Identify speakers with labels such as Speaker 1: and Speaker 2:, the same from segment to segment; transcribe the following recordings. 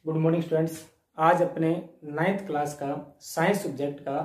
Speaker 1: Good morning students. आज अपने 9th class का साइंस सब्जेक्ट का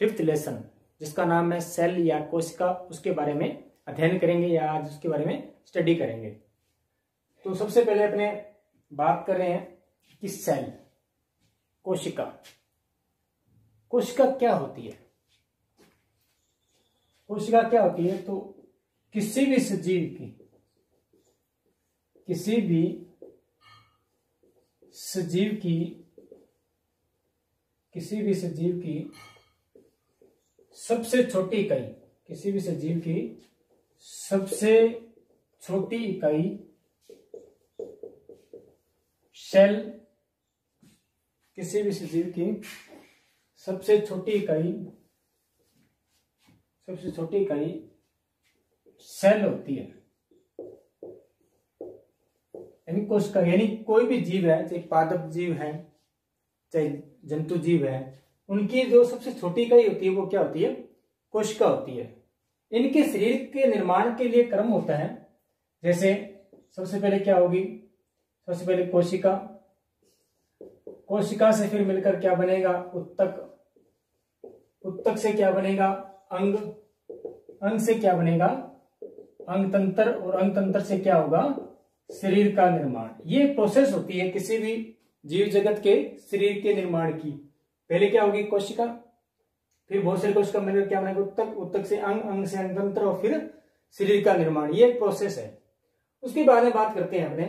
Speaker 1: 5th लेसन जिसका नाम है सेल या कोशिका, उसके बारे में अध्ययन करेंगे या आज उसके बारे में स्टडी करेंगे। तो सबसे पहले अपने बात कर रहे हैं कि सेल, कोशिका। कोशिका क्या होती है? कोशिका क्या होती है? तो किसी भी सजीव की सबसे छोटी इकाई, किसी भी सजीव की सबसे छोटी इकाई सेल, किसी भी सजीव की सबसे छोटी इकाई सेल होती है। यानी कोशिका, यानी कोई भी जीव है, चाहे पादप जीव है चाहे जंतु जीव है, उनकी जो सबसे छोटी इकाई होती है वो क्या होती है? कोशिका होती है। इनके शरीर के निर्माण के लिए क्रम होता है। जैसे सबसे पहले क्या होगी? सबसे पहले कोशिका, कोशिका से फिर मिलकर क्या बनेगा? उत्तक, उत्तक से क्या बनेगा? अंग, अंग से क्या बनेगा? अंग तंत्र, और अंग तंत्र से क्या होगा? शरीर का निर्माण। ये प्रोसेस होती है किसी भी जीव जगत के शरीर के निर्माण की। पहले क्या होगी? कोशिका, फिर बहुत सारी कोशिका मिलकर क्या बनेगा? उत्तक, उत्तक से अंग, अंग से अंग तंत्र और फिर शरीर का निर्माण। ये एक प्रोसेस है। उसके बाद में बात करते हैं अपने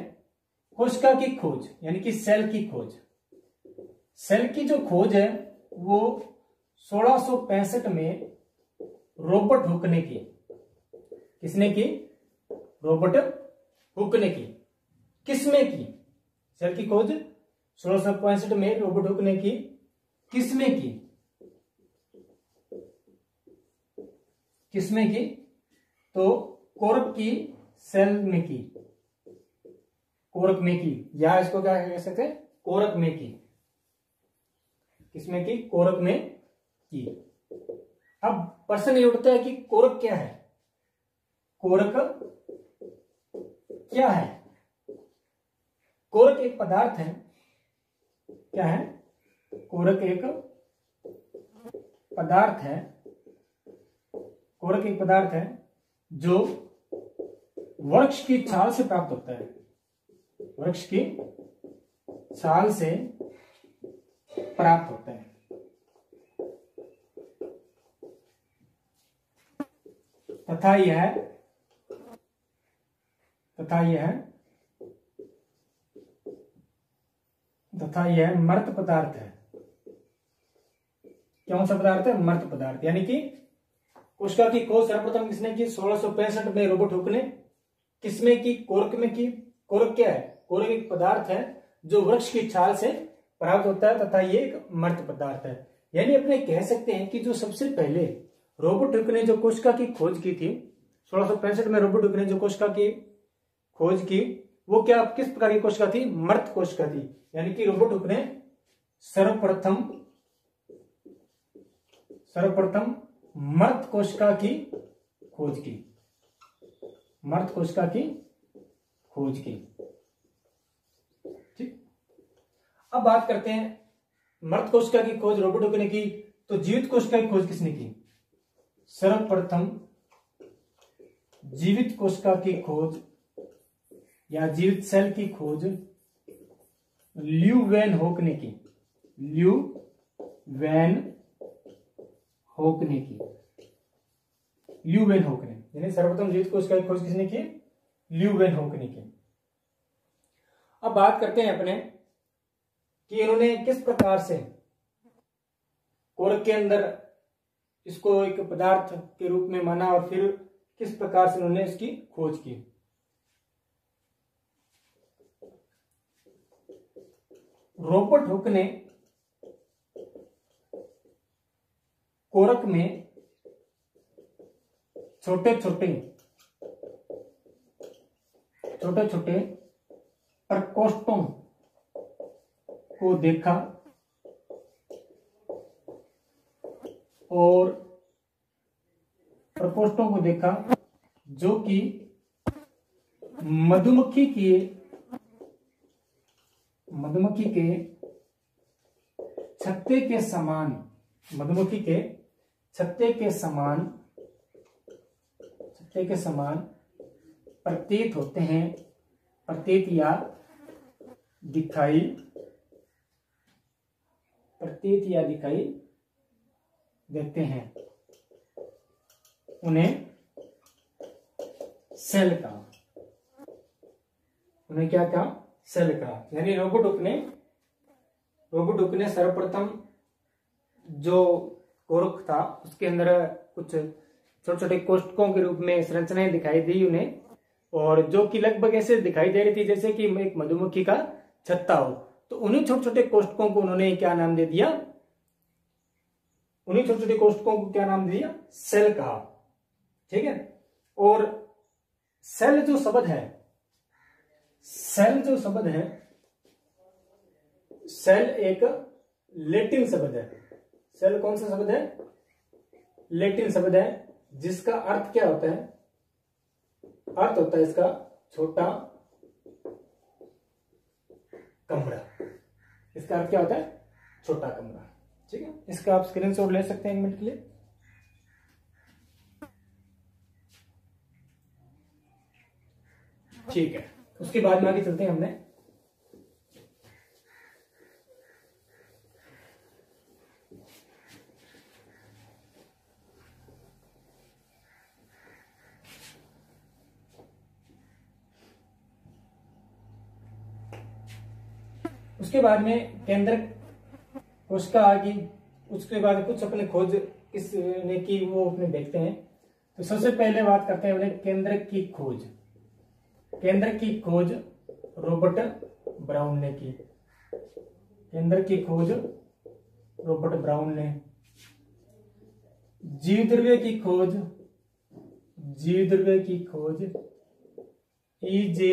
Speaker 1: कोशिका की खोज, यानी कि सेल की खोज। सेल की जो खोज है वो 1665 में रॉबर्ट हुक ने की। किसने की? रॉबर्ट हुक ने की। किसमें की? सेल की खोज 1665 में रॉबर्ट हुक ने की। किसमें की? किसमें की? तो कोरक की सेल में की, कोरक में की, या इसको क्या कह सकते हैं? कोरक में की। किसमें की? कोरक में की। अब प्रश्न ये उठता है कि कोरक क्या है? कोरक क्या है? कोरक एक पदार्थ है। क्या है? कोरक एक पदार्थ है। कोरक एक पदार्थ है जो वृक्ष की छाल से प्राप्त होता है। वृक्ष की छाल से प्राप्त होता है। तथा यह मर्त पदार्थ है। कौन सा पदार्थ है? मर्त पदार्थ। यानी कि कोशिका की खोज सर्वप्रथम किसने की? 1665 में रॉबर्ट हुक ने। किसमें की? कोरक में की। कोरक क्या है? कोरक एक पदार्थ है जो वृक्ष की छाल से प्राप्त होता है तथा ये एक मर्त पदार्थ है। यानी अपने कह सकते हैं कि जो सबसे पहले रॉबर्ट हुक ने जो कोशिका की खोज की थी, 1665 में रॉबर्ट हुक ने जो कोशिका की खोज की, वो क्या, किस प्रकार की कोशिका थी? मर्त कोशिका थी। यानी कि रॉबर्ट हुक ने सर्वप्रथम मर्त कोशिका की खोज की। मर्त कोशिका की खोज की। ठीक। अब बात करते हैं, मर्त कोशिका की खोज रॉबर्ट हुक ने की, तो जीवित कोशिका की खोज किसने की? सर्वप्रथम जीवित कोशिका की खोज या जीवित सेल की खोज ल्यू वैन होक ने की। ल्यू वैन होक ने की। ल्यू वैन होक ने, यानी सर्वप्रथम जीवित कोशिका की खोज किसने की? ल्यू वैन होक ने की। अब बात करते हैं अपने कि इन्होंने किस प्रकार से कोरक के अंदर इसको एक पदार्थ के रूप में माना और फिर किस प्रकार से उन्होंने इसकी खोज की। रॉबर्ट हुक ने कोरक में छोटे छोटे प्रकोष्ठों को देखा और प्रकोष्ठों को देखा जो कि मधुमक्खी की मधुमक्खी के छत्ते के समान, मधुमक्खी के छत्ते के समान प्रतीत होते हैं, प्रतीत या दिखाई देते हैं, उन्हें सेल कहा। उन्हें क्या कहा? सेल कहा। यानी रोबोटुक ने सर्वप्रथम जो कोरक था उसके अंदर कुछ छोटे छोटे कोष्ठकों के रूप में संरचनाएं दिखाई दी उन्हें, और जो कि लगभग ऐसे दिखाई दे रही थी जैसे कि एक मधुमक्खी का छत्ता हो। तो उन्हीं छोटे छोटे कोष्ठकों को उन्होंने क्या नाम दे दिया? उन्हीं छोटे छोटे कोष्ठकों को क्या नाम दिया? सेल कहा। ठीक है। और सेल जो शब्द है, सेल एक लैटिन शब्द है। सेल कौन सा शब्द है? लैटिन शब्द है, जिसका अर्थ क्या होता है? अर्थ होता है इसका छोटा कमरा। इसका अर्थ क्या होता है? छोटा कमरा। ठीक है। इसका आप स्क्रीनशॉट ले सकते हैं 1 मिनट के लिए। ठीक है। उसके बाद में आगे चलते हैं। हमने उसके बाद में केंद्रक कोशिका आ गई। उसके बाद कुछ अपने खोज किसने की वो अपने देखते हैं। तो सबसे पहले बात करते हैं अपने केंद्रक की खोज। केंद्रक की खोज रॉबर्ट ब्राउन ने की। केंद्रक की खोज रॉबर्ट ब्राउन ने। जीवद्रव्य की खोज ई.जे.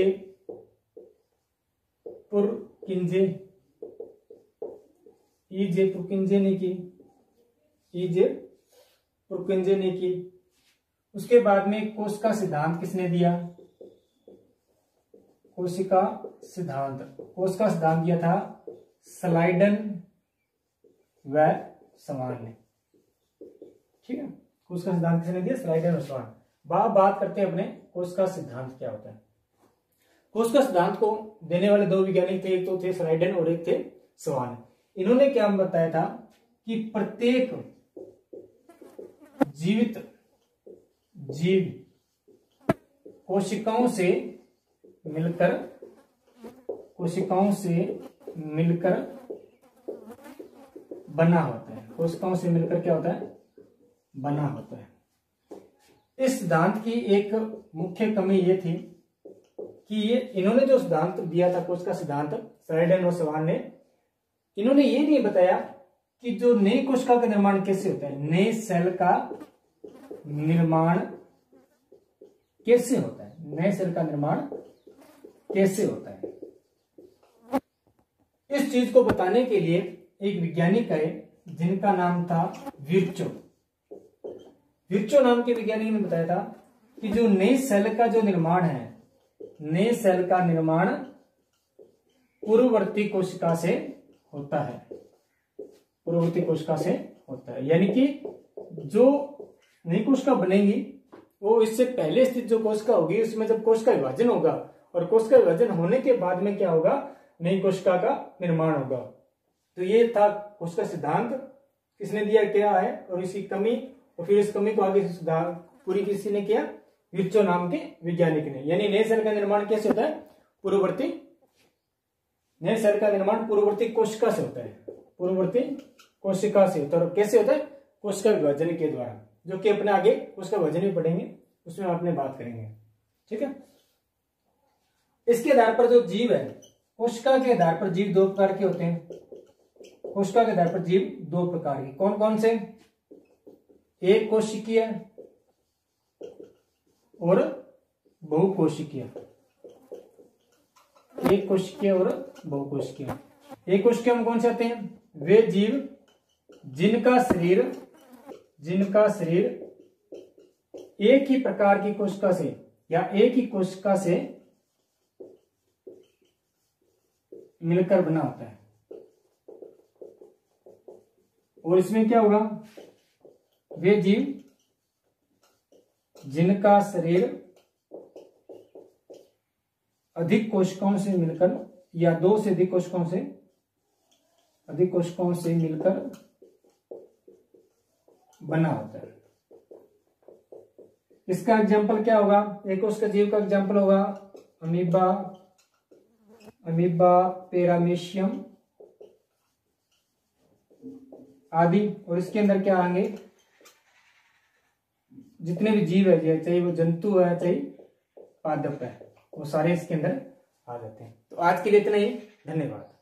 Speaker 1: पुरकिंजे ने की। उसके बाद में कोशिका सिद्धांत किसने दिया? कोशिका सिद्धांत दिया था स्लाइडन व स्वान ने। ठीक है। कोशिका सिद्धांत किसने दिया? स्लाइडन और स्वान। बात करते हैं अपने कोशिका सिद्धांत क्या होता है। कोशिका सिद्धांत को देने वाले 2 वैज्ञानिक थे, एक तो थे स्लाइडन और एक थे स्वान। इन्होंने क्या बताया था कि प्रत्येक जीवित जीव कोशिकाओं से मिलकर बना होता है। कोशिकाओं से मिलकर क्या होता है? बना होता है। इस सिद्धांत की एक मुख्य कमी ये थी कि इन्होंने जो सिद्धांत दिया था कोशिका सिद्धांत, स्लाइडन और स्वान ने, इन्होंने ये नहीं बताया कि जो नई कोशिका का निर्माण कैसे होता है, नए सेल का निर्माण कैसे होता है, नए सेल का निर्माण कैसे होता है। इस चीज को बताने के लिए एक वैज्ञानिक है जिनका नाम था विर्चो नाम के वैज्ञानिक ने बताया था कि जो नए सेल का जो निर्माण है, नए सेल का निर्माण पूर्ववर्ती कोशिका से होता है। यानी कि जो नई कोशिका बनेगी वो इससे पहले स्थित जो कोशिका होगी उसमें जब कोशिका विभाजन होगा, और कोशिका विभाजन होने के बाद में क्या होगा? नई कोशिका का निर्माण होगा। तो ये था कोशिका सिद्धांत। किसने दिया, क्या है, और इसकी कमी, और फिर इस कमी को आगे सुधार पूरी किसी ने किया? विर्चो नाम के वैज्ञानिक ने। यानी नए सेल का निर्माण कैसे होता है? नए सेल का निर्माण पूर्ववर्ती कोशिका से होता है। और कैसे होता है? कोशिका विभाजन के द्वारा, जो कि अपने आगे कोशिका विभाजन भी पढ़ेंगे, उसमें आपने बात करेंगे। ठीक है। इसके आधार पर जो जीव है, कोशिका के आधार पर जीव 2 प्रकार के होते हैं। कोशिका के आधार पर जीव 2 प्रकार के, कौन कौन से? एक कोशिकीय और बहुकोशिकीय। एक कोशिकीय और बहुकोशिकीय। एक कोशिकीय में कौन से आते हैं? वे जीव जिनका शरीर एक ही प्रकार की कोशिका से या एक ही कोशिका से मिलकर बना होता है। और इसमें क्या होगा, वे जीव जिनका शरीर अधिक कोशिकाओं से मिलकर या दो से अधिक कोशिकाओं से मिलकर बना होता है। इसका एग्जाम्पल क्या होगा, एक उसका जीव का एग्जाम्पल होगा अमीबा पैरामीशियम आदि। और इसके अंदर क्या आएंगे, जितने भी जीव है, चाहे वो जंतु है चाहे पादप है, वो सारे इसके अंदर आ जाते हैं। तो आज के लिए इतना ही, धन्यवाद।